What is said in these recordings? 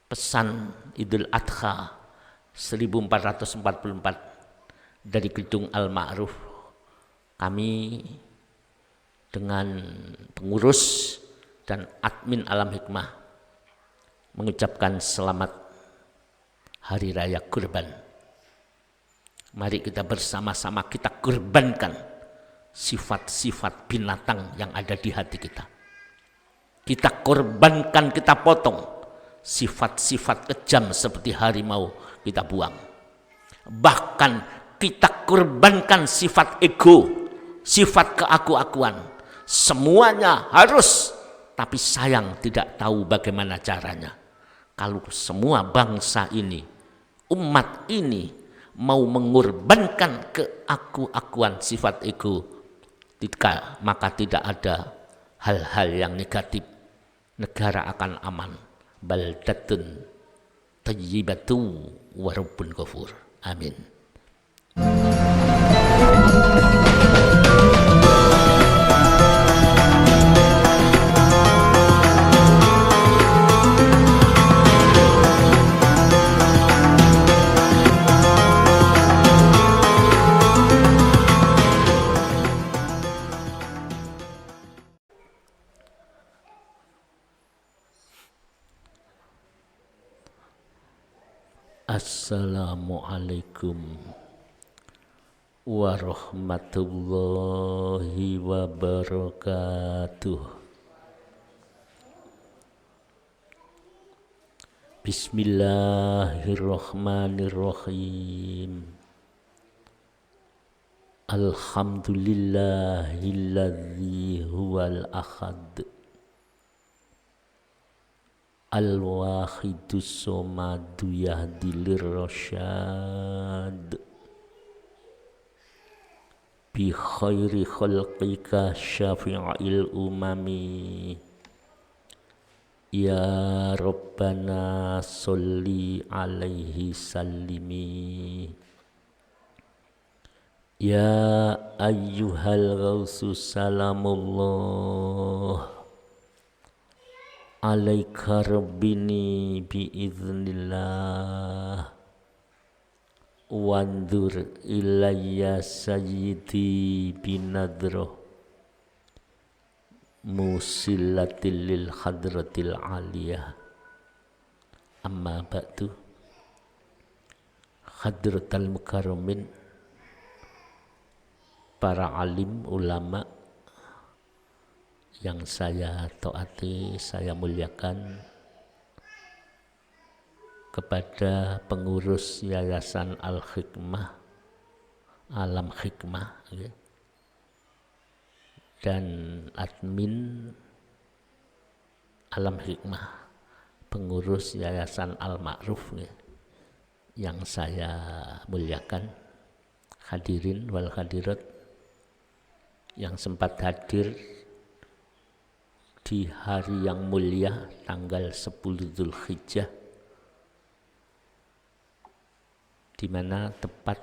pesan Idul Adha 1444 dari Gedung Al-Ma'ruf, kami dengan pengurus dan admin Alam Hikmah mengucapkan selamat Hari Raya Kurban. Mari kita bersama-sama kita kurbankan sifat-sifat binatang yang ada di hati kita. Kita korbankan, kita potong sifat-sifat kejam seperti harimau, kita buang. Bahkan kita korbankan sifat ego, sifat keaku-akuan. Semuanya harus, tapi sayang tidak tahu bagaimana caranya. Kalau semua bangsa ini, umat ini mau mengorbankan keaku-akuan sifat ego, maka tidak ada hal-hal yang negatif. Negara akan aman. Baldatun tayyibatu wa rabbun ghafur. Amin. Assalamualaikum warahmatullahi wabarakatuh. Bismillahirrahmanirrahim. Alhamdulillahilladzi huwal ahad, al-wahidus somadu yahdilir rasyad, bi khairi khalqika syafi'il umami, ya Rabbana sholli alaihi sallimi, ya ayyuhal ghausu salamullah alaika rabbini biiznillah, wandur ilayya sayyidi binadroh musillatil lil hadratil aliyah. Amma ba'du, hadratal mukarramin, para alim ulama yang saya taati, saya muliakan, kepada pengurus Yayasan Al-Hikmah, Alam Hikmah, dan admin Alam Hikmah, pengurus Yayasan Al-Ma'ruf yang saya muliakan, hadirin wal hadirat yang sempat hadir di hari yang mulia tanggal 10 Dzulhijjah, di mana tepat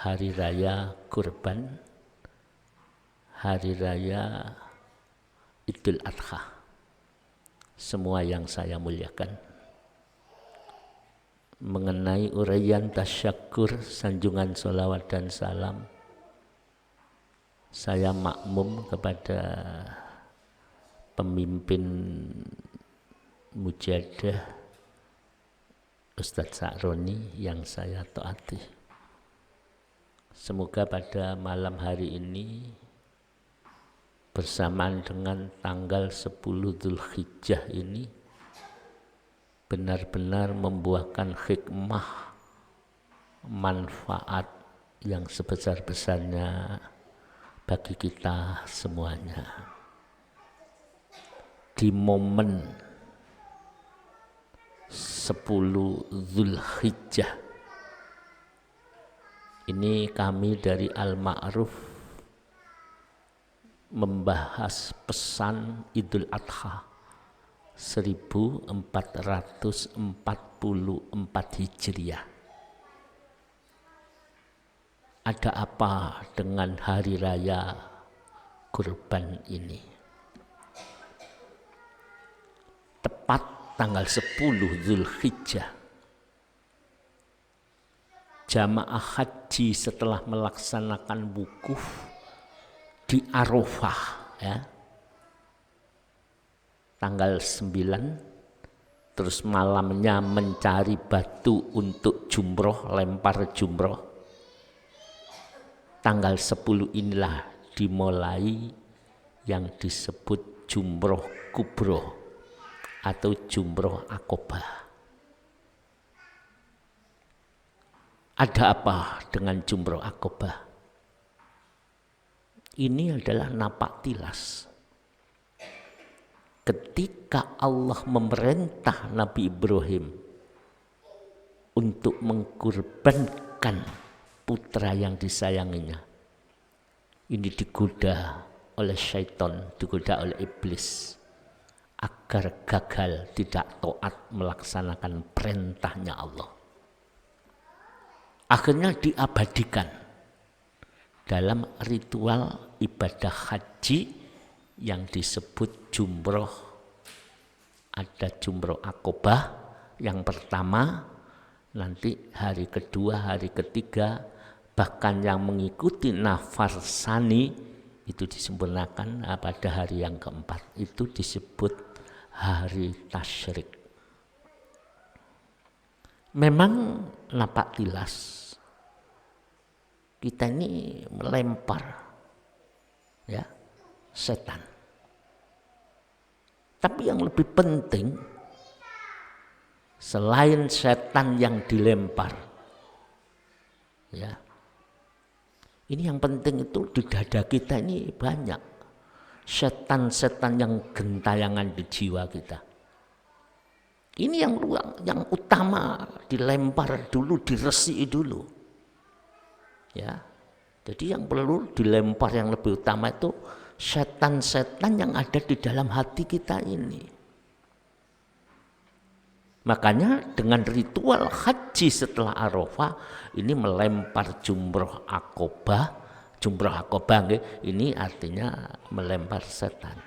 hari raya Kurban, hari raya Idul Adha. Semua yang saya muliakan, mengenai uraian tasyakur, sanjungan sholawat dan salam, saya makmum kepada pemimpin mujadah Ustadz Sa'roni yang saya taati. Semoga pada malam hari ini bersamaan dengan tanggal 10 Dzulhijjah ini benar-benar membuahkan hikmah, manfaat yang sebesar-besarnya bagi kita semuanya. Di momen 10 Dzulhijjah ini kami dari Al-Ma'ruf membahas pesan Idul Adha 1444 Hijriah. Ada apa dengan hari raya Kurban ini? Tepat tanggal 10 Zulhijjah. Jamaah haji setelah melaksanakan wukuf di Arafah, ya, tanggal 9, terus malamnya mencari batu untuk jumroh, lempar jumroh. Tanggal 10 inilah dimulai yang disebut jumroh kubro atau jumroh Aqobah. Ada apa dengan jumroh Aqobah? Ini adalah napak tilas. Ketika Allah memerintah Nabi Ibrahim untuk mengkurbankan putra yang disayanginya, ini digoda oleh syaitan, digoda oleh iblis agar gagal, tidak taat melaksanakan perintahnya Allah. Akhirnya diabadikan dalam ritual ibadah haji yang disebut jumroh. Ada jumroh Aqobah yang pertama, nanti hari kedua, hari ketiga, bahkan yang mengikuti nafar sani itu disempurnakan pada hari yang keempat. Itu disebut hari tasyrik. Memang napak tilas kita ini melempar, ya, setan. Tapi yang lebih penting, selain setan yang dilempar, ya, ini yang penting itu di dada kita ini banyak setan-setan yang gentayangan di jiwa kita. Ini yang utama dilempar dulu, diresi dulu. Ya, jadi yang perlu dilempar yang lebih utama itu setan-setan yang ada di dalam hati kita ini. Makanya dengan ritual haji setelah Arafah ini melempar jumroh Aqobah. Jumroh Aqobah ini artinya melempar setan.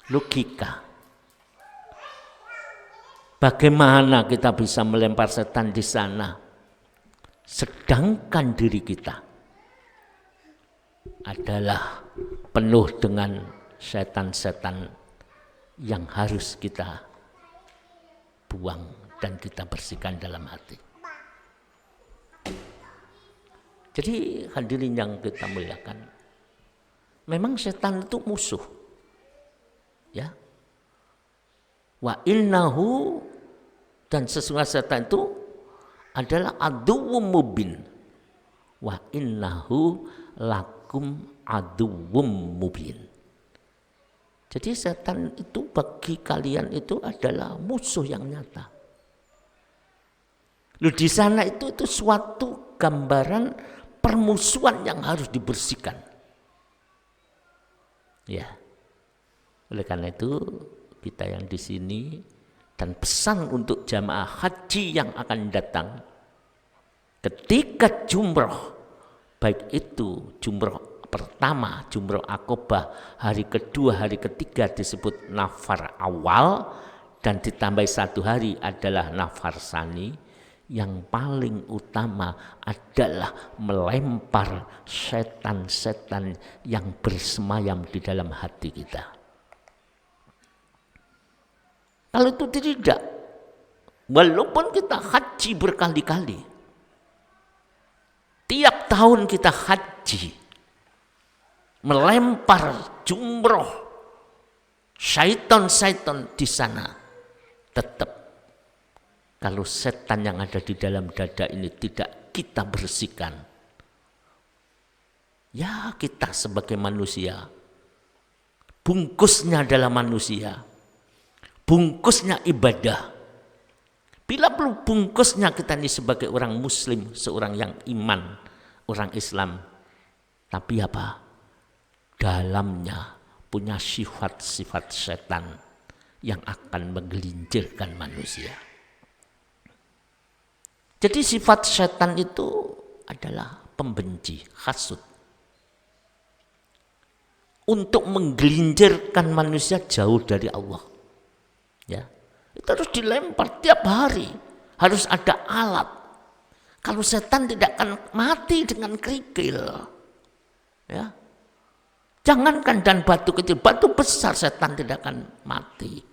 Logika. Bagaimana kita bisa melempar setan di sana? Sedangkan diri kita adalah penuh dengan setan-setan yang harus kita buang dan kita bersihkan dalam hati. Jadi hadirin yang kita muliakan, memang setan itu musuh, ya. Wa innahu, dan sesungguhnya setan itu adalah aduwwum mubin. Wa innahu lakum aduwwum mubin. Jadi setan itu bagi kalian itu adalah musuh yang nyata. Loh, di sana itu suatu gambaran permusuhan yang harus dibersihkan. Ya. Oleh karena itu kita yang di sini dan pesan untuk jamaah haji yang akan datang, ketika jumroh, baik itu jumroh pertama, jumroh Aqobah, hari kedua, hari ketiga disebut nafar awal, dan ditambah 1 hari adalah nafar sani, yang paling utama adalah melempar setan-setan yang bersemayam di dalam hati kita. Kalau itu tidak, walaupun kita haji berkali-kali, tiap tahun kita haji, melempar jumroh syaitan-syaitan di sana, tetap kalau setan yang ada di dalam dada ini tidak kita bersihkan, ya kita sebagai manusia, bungkusnya adalah manusia, bungkusnya ibadah. Bila perlu bungkusnya kita ini sebagai orang muslim, seorang yang iman, orang Islam. Tapi apa? Dalamnya punya sifat-sifat setan yang akan menggelincirkan manusia. Jadi sifat setan itu adalah pembenci, hasud. Untuk menggelincirkan manusia jauh dari Allah. Ya, itu harus dilempar tiap hari, harus ada alat. Kalau setan tidak akan mati dengan kerikil. Ya. Jangankan dan batu kecil, batu besar setan tidak akan mati.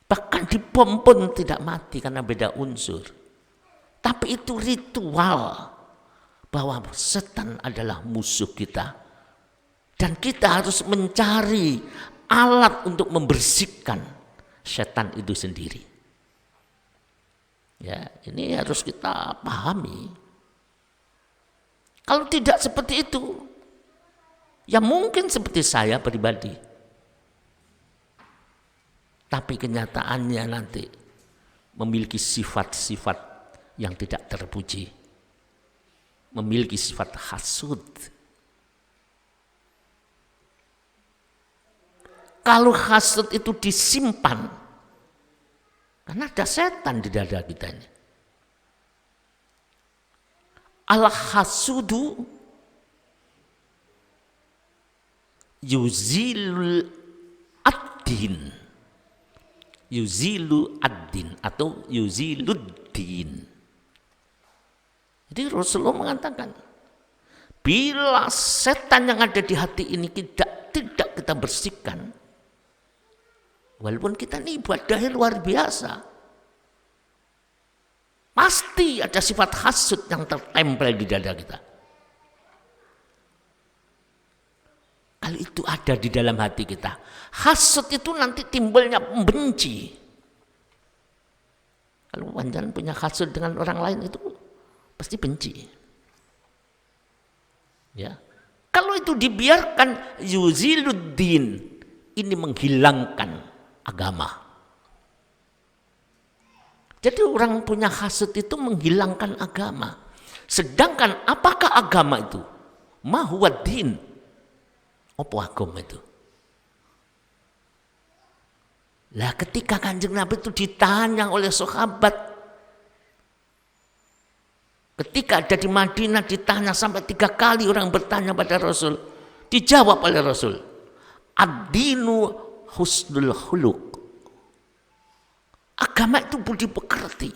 Bahkan dibom pun tidak mati karena beda unsur. Tapi itu ritual bahwa setan adalah musuh kita. Dan kita harus mencari alat untuk membersihkan setan itu sendiri. Ya, ini harus kita pahami. Kalau tidak seperti itu, ya mungkin seperti saya pribadi. Tapi kenyataannya nanti memiliki sifat-sifat yang tidak terpuji. Memiliki sifat hasud. Kalau hasud itu disimpan, karena ada setan di dada kita ini. Al-hasudu yuzilul ad-din. Yuzilu ad-din atau yuziluddin. Jadi Rasulullah mengatakan, bila setan yang ada di hati ini tidak kita bersihkan, walaupun kita ini ibadahnya luar biasa, pasti ada sifat hasud yang tertempel di dada kita. Kalau itu ada di dalam hati kita, hasud itu nanti timbulnya membenci. Kalau panjenengan punya hasud dengan orang lain itu pasti benci. Ya. Kalau itu dibiarkan, yuziluddin, ini menghilangkan agama. Jadi orang punya hasud itu menghilangkan agama. Sedangkan apakah agama itu? Ma huwa din. Apa agama itu? Lah ketika Kanjeng Nabi itu ditanya oleh sahabat, ketika ada di Madinah ditanya sampai 3 kali orang bertanya pada Rasul, dijawab oleh Rasul, ad-dinu husnul khuluq. Agama itu budi pekerti.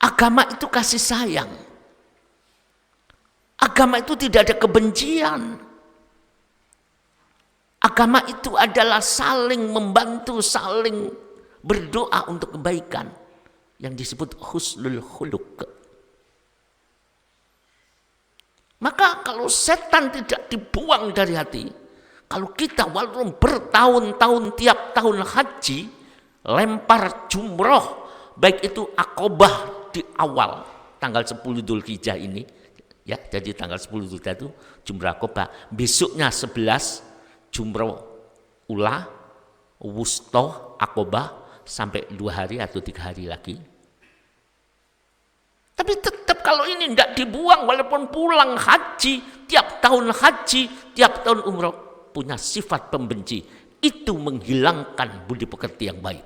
Agama itu kasih sayang. Agama itu tidak ada kebencian. Agama itu adalah saling membantu, saling berdoa untuk kebaikan. Yang disebut husnul khuluq. Maka kalau setan tidak dibuang dari hati, kalau kita walaupun bertahun-tahun tiap tahun haji, lempar jumroh, baik itu akobah di awal tanggal 10 Dzulhijjah ini, ya, jadi tanggal 10 Dzulhijjah itu jumroh akobah, besoknya 11 jumroh ula, wustoh akobah sampai 2 hari atau 3 hari lagi. Tapi tetap kalau ini tidak dibuang, walaupun pulang haji, tiap tahun umroh, punya sifat pembenci, itu menghilangkan budi pekerti yang baik.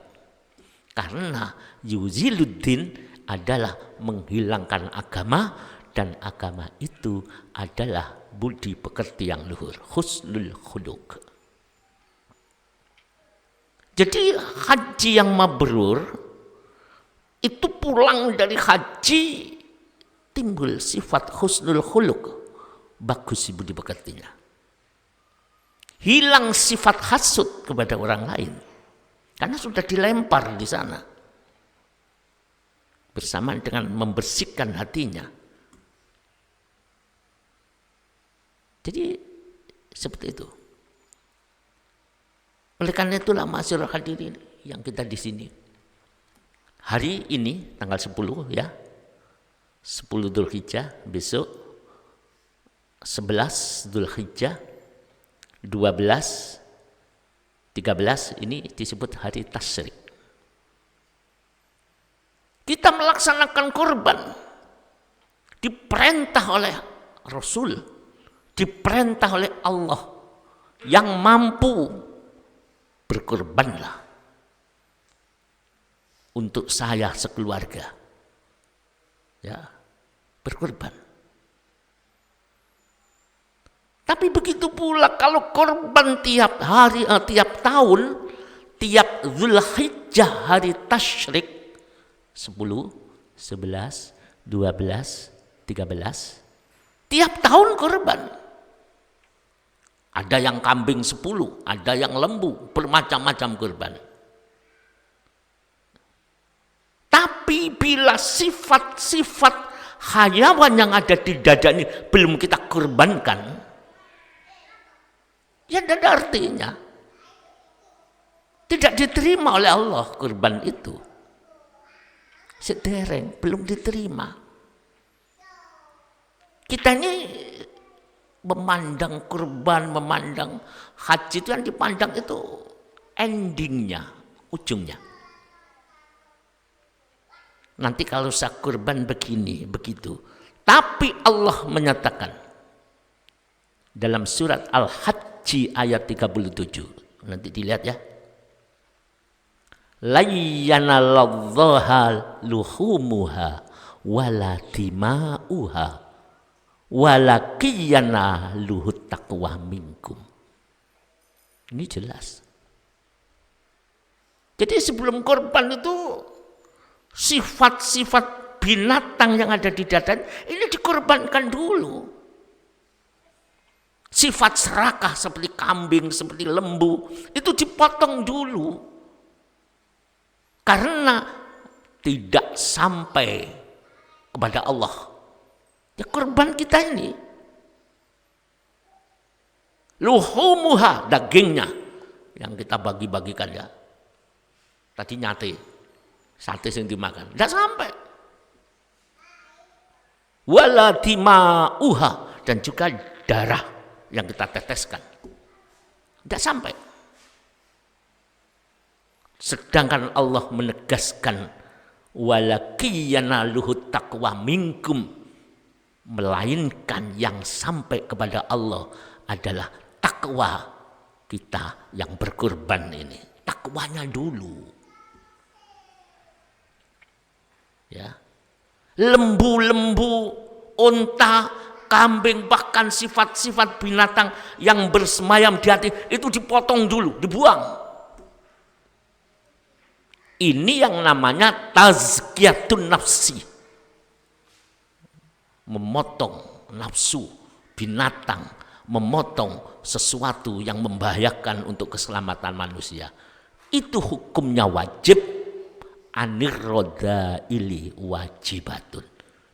Karena yuziluddin adalah menghilangkan agama, dan agama itu adalah budi pekerti yang luhur, husnul khuluq. Jadi haji yang mabrur itu pulang dari haji timbul sifat husnul khuluq, bagus budi pekertinya. Hilang sifat hasud kepada orang lain karena sudah dilempar di sana. Bersamaan dengan membersihkan hatinya. Jadi seperti itu. Oleh karena itulah masyarakat hadirin yang kita di sini. Hari ini tanggal 10 ya. 10 Dzulhijjah, besok 11 Dzulhijjah, 12, 13 ini disebut hari tasyrik. Kita melaksanakan kurban. Diperintah oleh Rasul, diperintah oleh Allah, yang mampu berkorbanlah untuk saya sekeluarga. Ya, berkorban. Tapi begitu pula kalau korban tiap hari, tiap tahun, tiap Zulhijjah hari tasyrik 10, 11, 12, 13 tiap tahun kurban. Ada yang kambing 10, ada yang lembu, bermacam-macam kurban. Tapi bila sifat-sifat hayawan yang ada di dada ini belum kita kurbankan, ya tidak ada artinya. Tidak diterima oleh Allah kurban itu. Sedereng, belum diterima. Kita ini memandang kurban, memandang haji itu yang dipandang itu endingnya, ujungnya. Nanti kalau saya kurban begini, begitu. Tapi Allah menyatakan dalam surat Al-Hajj ayat 37. Nanti dilihat ya. La yanaladzaha luhumuha wala dima'uha walakiyana luhut taqwa minkum. Ini jelas. Jadi sebelum korban itu sifat-sifat binatang yang ada di dada ini dikorbankan dulu. Sifat serakah seperti kambing, seperti lembu itu dipotong dulu. Karena tidak sampai kepada Allah. Ya korban kita ini. Luhumuha, dagingnya yang kita bagi-bagikan ya. Tadi nyate, sate yang dimakan. Tidak sampai. Wala dima'uha, dan juga darah yang kita teteskan. Tidak sampai. Sedangkan Allah menegaskan walakiyana luhut taqwa minkum, melainkan yang sampai kepada Allah adalah takwa kita yang berkurban ini. Takwanya dulu. Ya. Lembu-lembu, unta, kambing, bahkan sifat-sifat binatang yang bersemayam di hati itu dipotong dulu, dibuang. Ini yang namanya tazkiyatun nafsi. Memotong nafsu binatang, memotong sesuatu yang membahayakan untuk keselamatan manusia. Itu hukumnya wajib, anirrodaili wajibatun.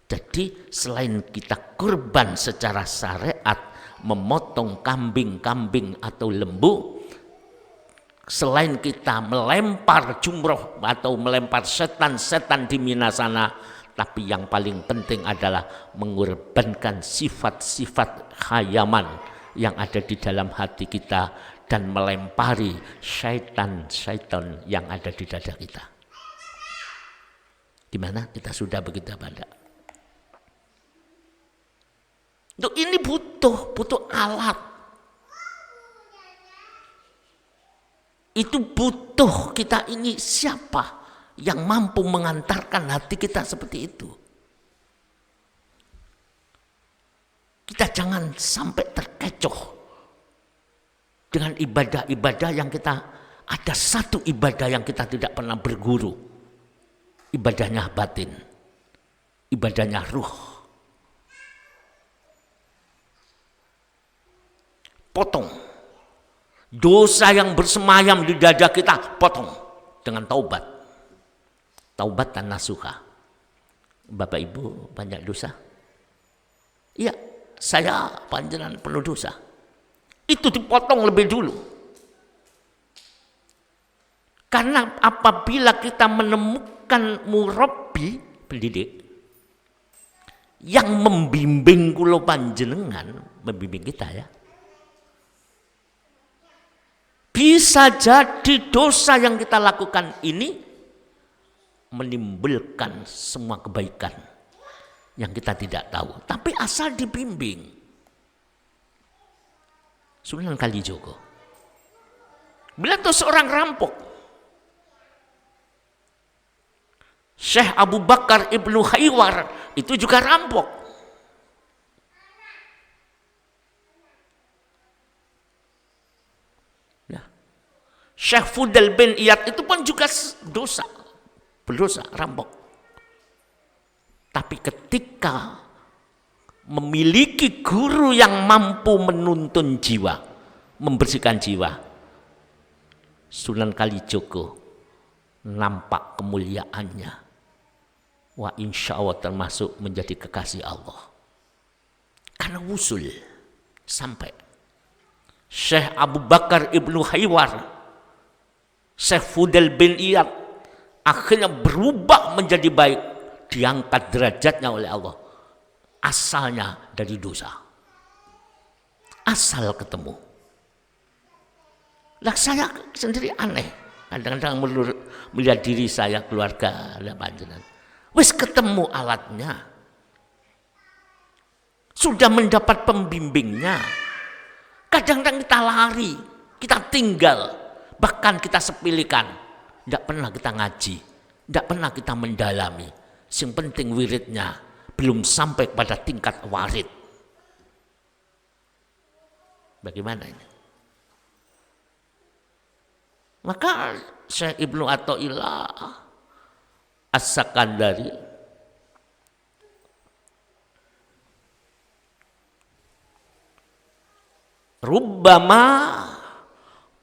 Jadi selain kita kurban secara syariat, memotong kambing-kambing atau lembu, selain kita melempar jumroh atau melempar setan-setan di Mina sana, tapi yang paling penting adalah mengorbankan sifat-sifat khayaman yang ada di dalam hati kita dan melempari syaitan-syaitan yang ada di dada kita. Di mana kita sudah begitu pada. Untuk ini butuh alat. Itu butuh kita ini siapa yang mampu mengantarkan hati kita seperti itu. Kita jangan sampai terkecoh dengan ibadah-ibadah yang kita, ada satu ibadah yang kita tidak pernah berguru. Ibadahnya batin, ibadahnya ruh. Potong. Dosa yang bersemayam di dada kita potong dengan taubat. Taubat dan nasuha. Bapak Ibu banyak dosa? Iya, saya panjenengan penuh dosa. Itu dipotong lebih dulu. Karena apabila kita menemukan murabbi, pendidik, yang membimbing kula panjenengan, membimbing kita ya, bisa jadi dosa yang kita lakukan ini menimbulkan semua kebaikan yang kita tidak tahu. Tapi asal dibimbing. Sunan Kalijogo. Beliau itu seorang rampok. Syekh Abu Bakar Ibnu Khaywar itu juga rampok. Syekh Fudail bin Iyad itu pun juga berdosa, rampok. Tapi ketika memiliki guru yang mampu menuntun jiwa, membersihkan jiwa, Sunan Kalijogo nampak kemuliaannya. Wah, insya Allah termasuk menjadi kekasih Allah. Karena wusul sampai Syekh Abu Bakar Ibnu Haywar, Syekh Fudail bin Iyad akhirnya berubah menjadi baik, diangkat derajatnya oleh Allah. Asalnya dari dosa, asal ketemu. Lah saya sendiri aneh, kadang-kadang melihat diri saya, keluarga, panjenengan, wis ketemu alatnya, sudah mendapat pembimbingnya. Kadang-kadang kita lari, kita tinggal, bahkan kita sepilikan, tidak pernah kita ngaji, tidak pernah kita mendalami. Yang penting wiridnya belum sampai pada tingkat warid. Bagaimana ini? Maka Syekh Ibnu Athaillah As-Sakandari rubbama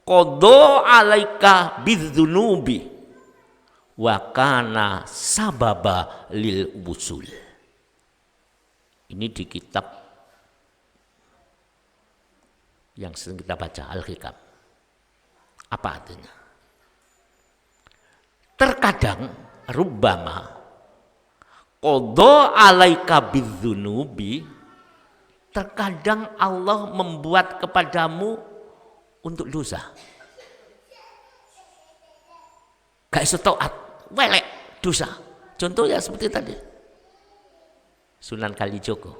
qada alaika bidzunubi wa kana sababa lil wusul. Ini di kitab yang sering kita baca, Al-Hikam. Apa artinya? Terkadang rubbama qada alaika bidzunubi, terkadang Allah membuat kepadamu untuk dosa. Gak iso taat, welek dosa. Contohnya seperti tadi. Sunan Kalijogo,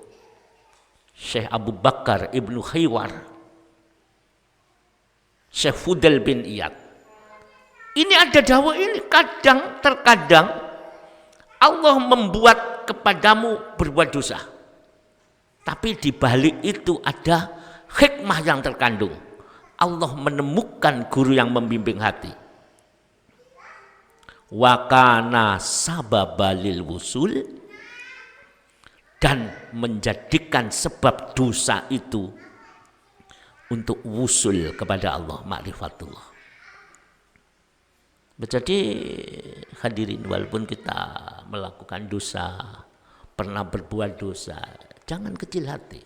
Syekh Abu Bakar Ibnu Haywar, Syekh Fudail bin Iyad. Ini ada dawuh ini, terkadang Allah membuat kepadamu berbuat dosa. Tapi di balik itu ada hikmah yang terkandung. Allah menemukan guru yang membimbing hati. Wa kana sababalil wusul, dan menjadikan sebab dosa itu untuk wusul kepada Allah, ma'rifatullah. Jadi hadirin, walaupun kita melakukan dosa, pernah berbuat dosa, jangan kecil hati.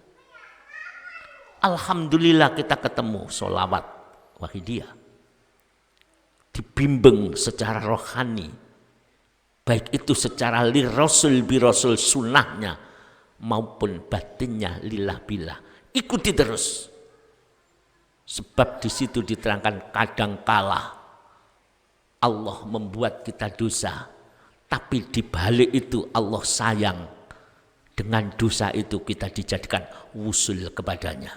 Alhamdulillah kita ketemu sholawat wahidiyah, dibimbing secara rohani, baik itu secara lirasul birasul sunnahnya maupun batinnya lillah billah. Ikuti terus, sebab di situ diterangkan kadangkala Allah membuat kita dosa, tapi di balik itu Allah sayang. Dengan dosa itu kita dijadikan wusul kepadanya.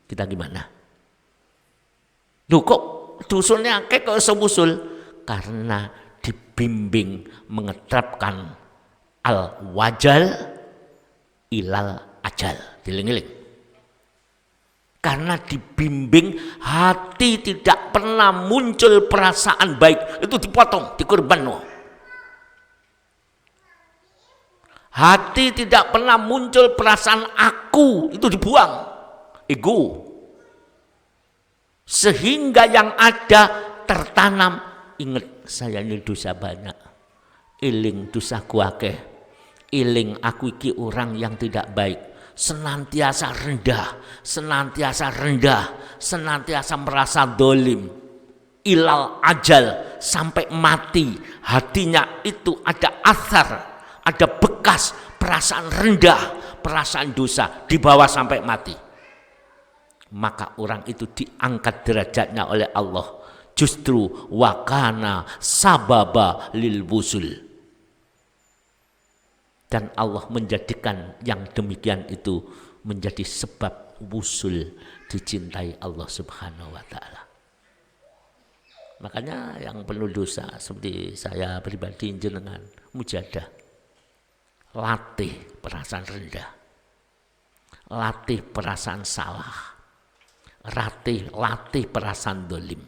Kita gimana? Duh, kok dusunnya kayak kok sewusul? Karena dibimbing mengeterapkan al-wajal ilal ajal. Diling-iling. Karena dibimbing hati tidak pernah muncul perasaan baik, itu dipotong, dikorban. Hati tidak pernah muncul perasaan aku, itu dibuang, ego. Sehingga yang ada tertanam, ingat saya ini dosa banyak, iling dosa kuakeh, iling aku iki orang yang tidak baik, senantiasa rendah, senantiasa merasa dolim, ilal ajal, sampai mati. Hatinya itu ada athar, ada bekas perasaan rendah, perasaan dosa, dibawa sampai mati. Maka orang itu diangkat derajatnya oleh Allah, justru wakana sababa lil wusul. Dan Allah menjadikan yang demikian itu menjadi sebab wusul dicintai Allah Subhanahu wa ta'ala. Makanya yang penuh dosa seperti saya pribadi, jenengan mujadah, latih perasaan rendah, latih perasaan salah, latih perasaan dolim,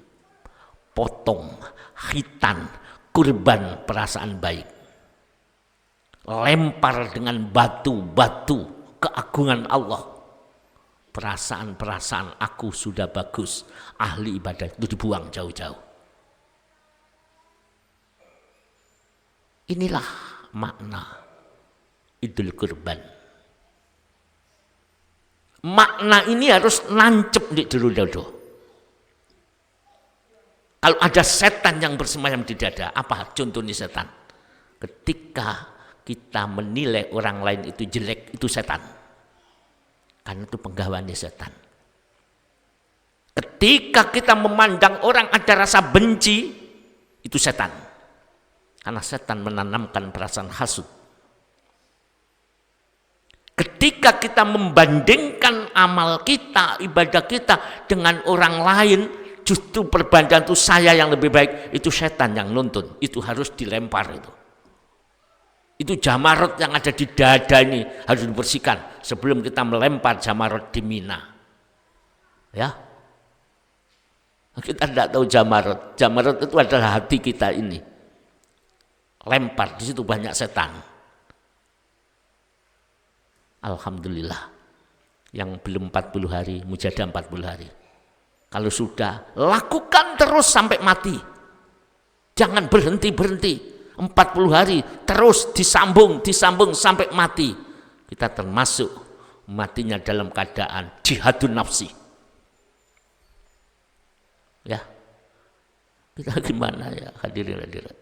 potong, khitan, kurban perasaan baik, lempar dengan batu-batu keagungan Allah. Perasaan-perasaan aku sudah bagus, ahli ibadah, itu dibuang jauh-jauh. Inilah makna Idul Kurban. Makna ini harus nancep di jero dada. Kalau ada setan yang bersemayam di dada, apa contohnya setan? Ketika kita menilai orang lain itu jelek, itu setan. Karena itu penggawaannya setan. Ketika kita memandang orang ada rasa benci, itu setan. Karena setan menanamkan perasaan hasud. Ketika kita membandingkan amal kita, ibadah kita dengan orang lain, justru perbandingan itu saya yang lebih baik, itu setan yang nuntun, itu harus dilempar itu. Itu jamarot yang ada di dada ini harus dibersihkan sebelum kita melempar jamarot di Mina. Ya. Kita tidak tahu jamarot. Jamarot itu adalah hati kita ini. Lempar, di situ banyak setan. Alhamdulillah, yang belum 40 hari, mujadah 40 hari. Kalau sudah, lakukan terus sampai mati. Jangan berhenti-berhenti. 40 hari, terus disambung sampai mati. Kita termasuk matinya dalam keadaan jihadun nafsi. Ya, kita gimana ya hadirin hadirat.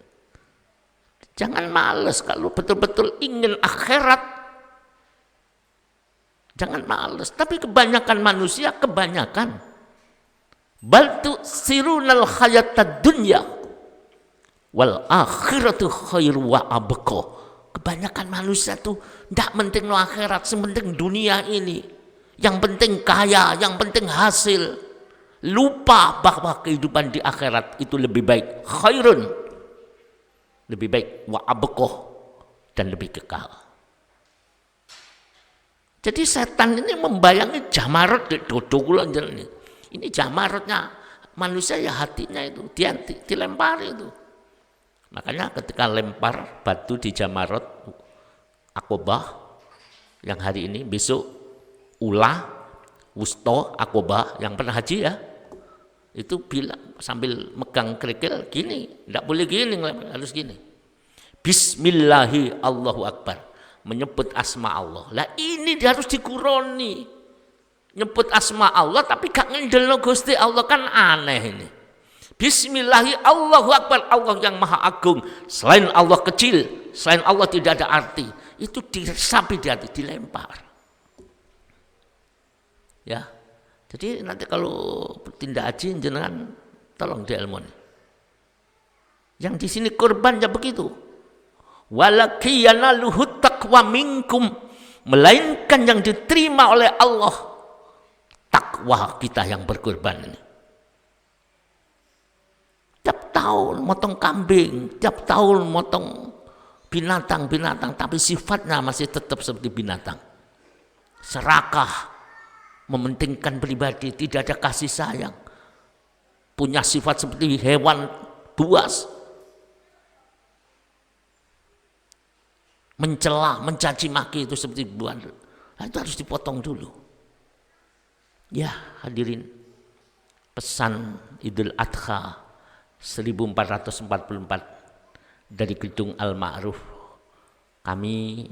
Jangan males kalau betul-betul ingin akhirat. Jangan males, tapi kebanyakan manusia bal tu'sirunal hayatad dunya wal akhiratu khairu wa abqa. Kebanyakan manusia tuh tidak penting no akhirat, sementing dunia ini. Yang penting kaya, yang penting hasil. Lupa bahwa kehidupan di akhirat itu lebih baik, khairun, lebih baik, wa abqa, dan lebih kekal. Jadi setan ini membayangi jamarot di dodo kula ini. Ini jamarotnya manusia ya hatinya itu dilempar itu. Makanya ketika lempar batu di jamarot Aqobah yang hari ini, besok Ula, Wusto, Aqobah yang pernah haji ya. Itu bilang sambil megang kerikil gini, tidak boleh gini, harus gini. Bismillahi Allahu Akbar. Menyebut asma Allah. Lah ini dia harus dikuroni. Nyebut asma Allah tapi gak ngendelno Gusti Allah, kan aneh ini. Bismillahi Allahu Akbar, Allah yang maha agung. Selain Allah kecil, selain Allah tidak ada arti. Itu diresapi di hati, dilempar. Ya. Jadi nanti kalau tindak haji jenengan tolong diilmoni. Yang di sini korban ya begitu. Walakiyana luhut taqwa minkum, melainkan yang diterima oleh Allah takwa kita yang berkorban ini. Tiap tahun motong kambing, tiap tahun motong binatang-binatang, tapi sifatnya masih tetap seperti binatang. Serakah, mementingkan pribadi, tidak ada kasih sayang. Punya sifat seperti hewan buas. Mencela, mencaci maki itu seperti buah. Nah, itu harus dipotong dulu. Ya hadirin, pesan Idul Adha 1444 dari Gedung Al-Ma'ruf, kami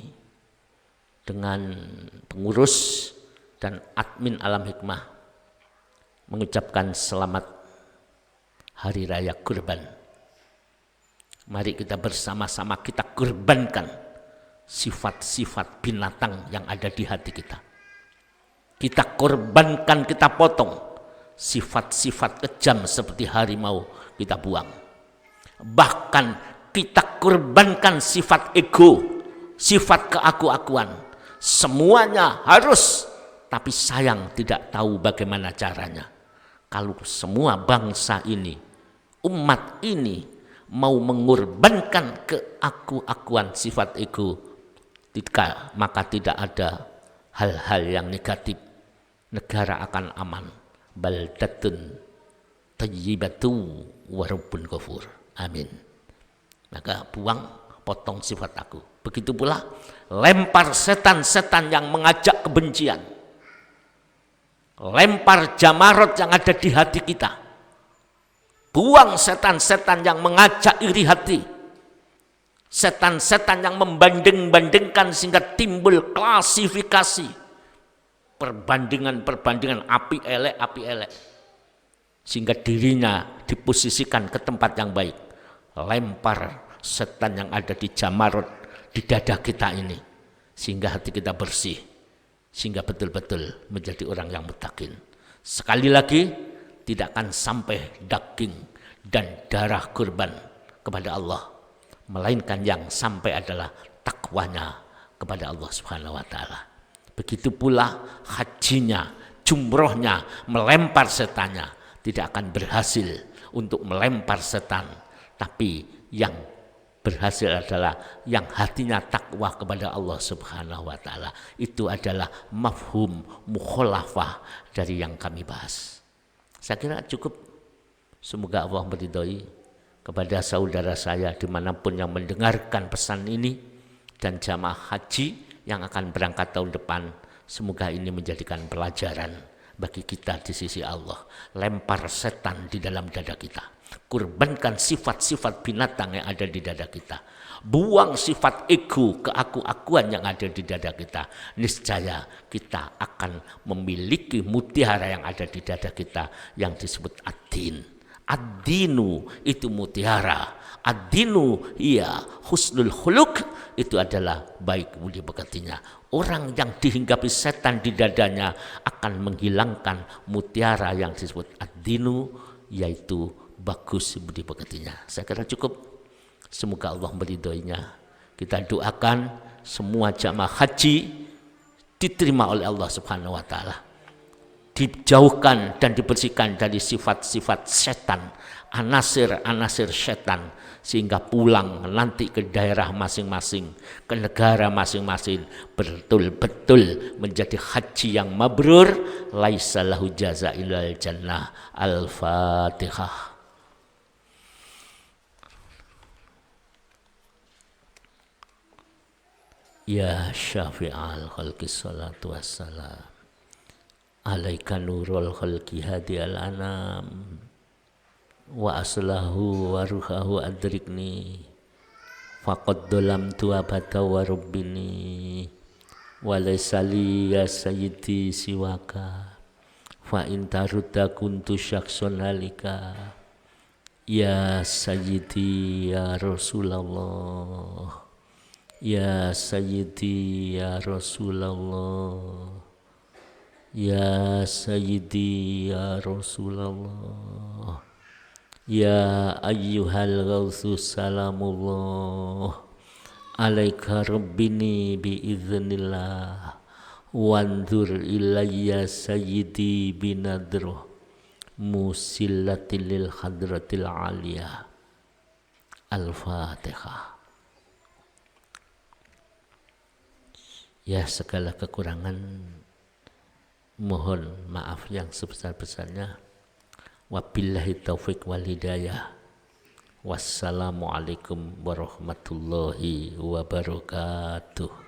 dengan pengurus dan admin Alam Hikmah mengucapkan selamat Hari Raya Kurban. Mari kita bersama-sama kita kurbankan sifat-sifat binatang yang ada di hati kita. Kita korbankan, kita potong sifat-sifat kejam seperti harimau, kita buang. Bahkan kita korbankan sifat ego, sifat keaku-akuan. Semuanya harus, tapi sayang tidak tahu bagaimana caranya. Kalau semua bangsa ini, umat ini mau mengorbankan keaku-akuan sifat ego, maka tidak ada hal-hal yang negatif. Negara akan aman, baldatun thayyibatu wa rabbun ghafur. Amin. Maka buang, potong sifat aku. Begitu pula lempar setan-setan yang mengajak kebencian. Lempar jamarot yang ada di hati kita. Buang setan-setan yang mengajak iri hati. Setan-setan yang membanding-bandingkan sehingga timbul klasifikasi. Perbandingan-perbandingan api elek. Sehingga dirinya diposisikan ke tempat yang baik. Lempar setan yang ada di jamarot di dada kita ini. Sehingga hati kita bersih. Sehingga betul-betul menjadi orang yang muttaqin. Sekali lagi, tidak akan sampai daging dan darah kurban kepada Allah, melainkan yang sampai adalah takwanya kepada Allah Subhanahu wa taala. Begitu pula hajinya, jumrohnya, melempar setannya tidak akan berhasil untuk melempar setan, tapi yang berhasil adalah yang hatinya takwa kepada Allah Subhanahu wa taala. Itu adalah mafhum mukhalafah dari yang kami bahas. Saya kira cukup. Semoga Allah meridhai kepada saudara saya dimanapun yang mendengarkan pesan ini dan jamaah haji yang akan berangkat tahun depan. Semoga ini menjadikan pelajaran bagi kita di sisi Allah. Lempar setan di dalam dada kita. Kurbankan sifat-sifat binatang yang ada di dada kita. Buang sifat ego, keaku-akuan yang ada di dada kita. Niscaya kita akan memiliki mutiara yang ada di dada kita yang disebut ad-din. Ad-dinu itu mutiara. Ad-dinu iya husnul khuluq, itu adalah baik budi pekertinya. Orang yang dihinggapi setan di dadanya akan menghilangkan mutiara yang disebut ad-dinu, yaitu bagus budi pekertinya. Saya kira cukup. Semoga Allah meridhoinya. Kita doakan semua jamaah haji diterima oleh Allah Subhanahu wa taala. Dijauhkan dan dibersihkan dari sifat-sifat setan, anasir-anasir setan, sehingga pulang nanti ke daerah masing-masing, ke negara masing-masing, betul-betul menjadi haji yang mabrur. Laisa lahu jaza illal jannah. Al-Fatihah. Ya syafi'al khalqi salatu wassalam alaika nurul khalqi hadi al-anam wa aslahu wa ruhahu adrikni faqad dolam tuabata wa rubbini wa laysali ya sayyidi siwaka fa intarudda kuntu syakson halika ya sayyidi ya Rasulullah. Ya Sayyidi ya Rasulullah. Ya Sayyidi ya Rasulullah. Ya ayyuhal ghawthu salamullah. Alaika rabbini biiznillah. Wanzur ilayya Sayyidi binadruh. Musillatil lil hadratil aliyah. Al-Fatihah. Ya, segala kekurangan mohon maaf yang sebesar-besarnya. Wabillahi taufiq wal hidayah. Wassalamualaikum warahmatullahi wabarakatuh.